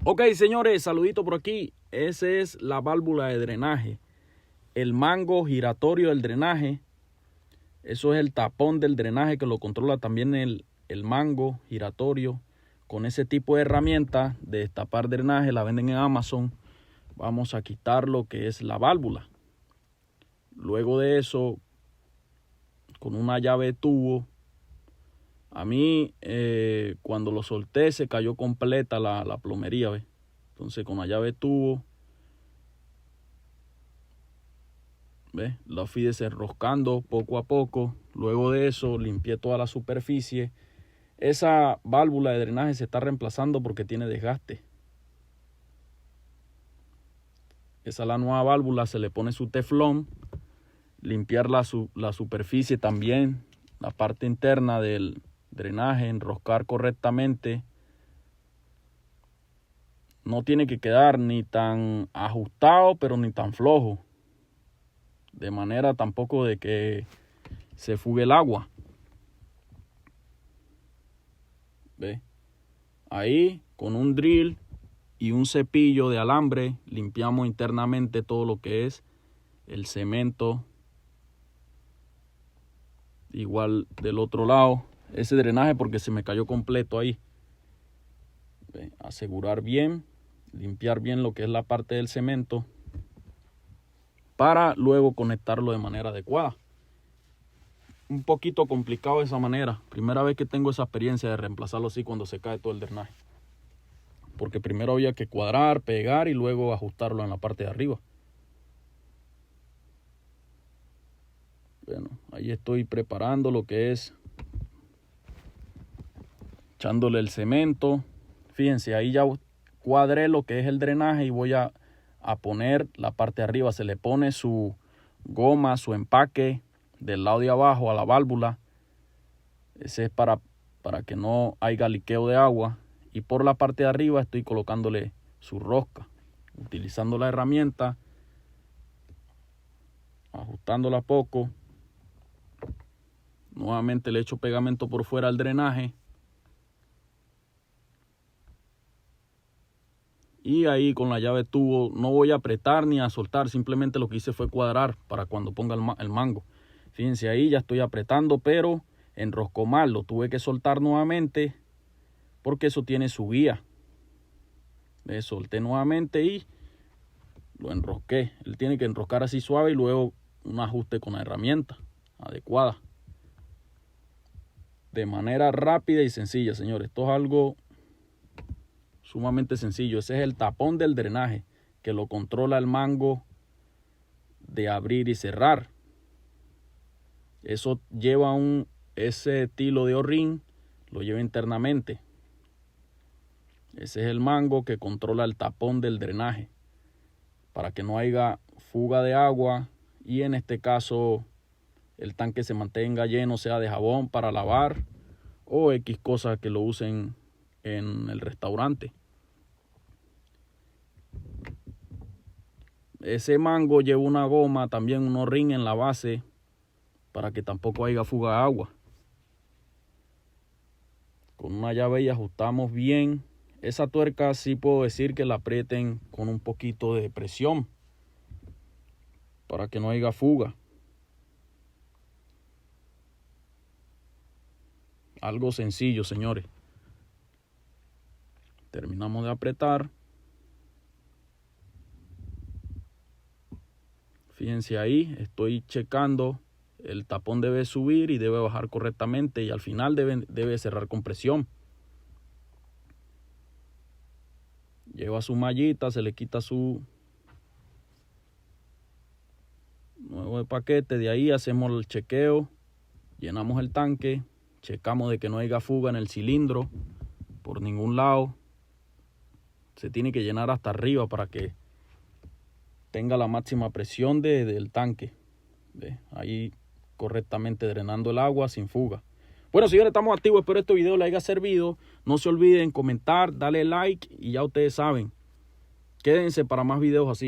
Ok, señores, saludito por aquí. Esa es la válvula de drenaje. El mango giratorio del drenaje. Eso es el tapón del drenaje que lo controla también el mango giratorio. Con ese tipo de herramienta de destapar drenaje, la venden en Amazon. Vamos a quitar lo que es la válvula. Luego de eso, con una llave de tubo, a mí cuando lo solté se cayó completa la plomería, ¿ves? Entonces con la llave de tubo, ¿ves? La fui desenroscando poco a poco. Luego de eso limpié toda la superficie. Esa válvula de drenaje se está reemplazando porque tiene desgaste. Esa es la nueva válvula, se le pone su teflón. Limpiar la superficie también, la parte interna del drenaje, enroscar correctamente. No tiene que quedar ni tan ajustado, pero ni tan flojo. De manera tampoco de que se fugue el agua. ¿Ve? Ahí con un drill y un cepillo de alambre limpiamos internamente todo lo que es el cemento. Igual del otro lado, ese drenaje porque se me cayó completo ahí. ¿Ve? Asegurar bien, limpiar bien lo que es la parte del cemento para luego conectarlo de manera adecuada. Un poquito complicado de esa manera. Primera vez que tengo esa experiencia de reemplazarlo así cuando se cae todo el drenaje. Porque primero había que cuadrar, pegar y luego ajustarlo en la parte de arriba. Bueno, ahí estoy preparando lo que es echándole el cemento. Fíjense, ahí ya cuadré lo que es el drenaje y voy a poner la parte de arriba. Se le pone su goma, su empaque del lado de abajo a la válvula. Ese es para que no haya liqueo de agua. Y por la parte de arriba estoy colocándole su rosca. Utilizando la herramienta, ajustándola poco. Nuevamente le echo pegamento por fuera al drenaje. Y ahí con la llave de tubo no voy a apretar ni a soltar. Simplemente lo que hice fue cuadrar para cuando ponga el mango. Fíjense ahí, ya estoy apretando, pero enroscó mal. Lo tuve que soltar nuevamente porque eso tiene su guía. Le solté nuevamente y lo enrosqué. Él tiene que enroscar así suave y luego un ajuste con la herramienta adecuada. De manera rápida y sencilla, señores. Esto es algo sumamente sencillo. Ese es el tapón del drenaje que lo controla el mango de abrir y cerrar. Eso lleva ese estilo de O-ring, lo lleva internamente. Ese es el mango que controla el tapón del drenaje para que no haya fuga de agua y en este caso el tanque se mantenga lleno, sea de jabón para lavar o X cosas que lo usen en el restaurante. Ese mango lleva una goma, también un O-ring en la base para que tampoco haya fuga de agua. Con una llave y ajustamos bien. Esa tuerca sí puedo decir que la aprieten con un poquito de presión para que no haya fuga. Algo sencillo, señores. Terminamos de apretar. Fíjense ahí, estoy checando. El tapón debe subir y debe bajar correctamente y al final debe cerrar con presión. Lleva su mallita, se le quita su nuevo paquete. De ahí hacemos el chequeo, llenamos el tanque, checamos de que no haya fuga en el cilindro por ningún lado. Se tiene que llenar hasta arriba para que tenga la máxima presión del tanque. ¿Ve? Ahí correctamente drenando el agua sin fuga. Bueno, señores, estamos activos. Espero este video les haya servido. No se olviden comentar, darle like y ya ustedes saben. Quédense para más videos así.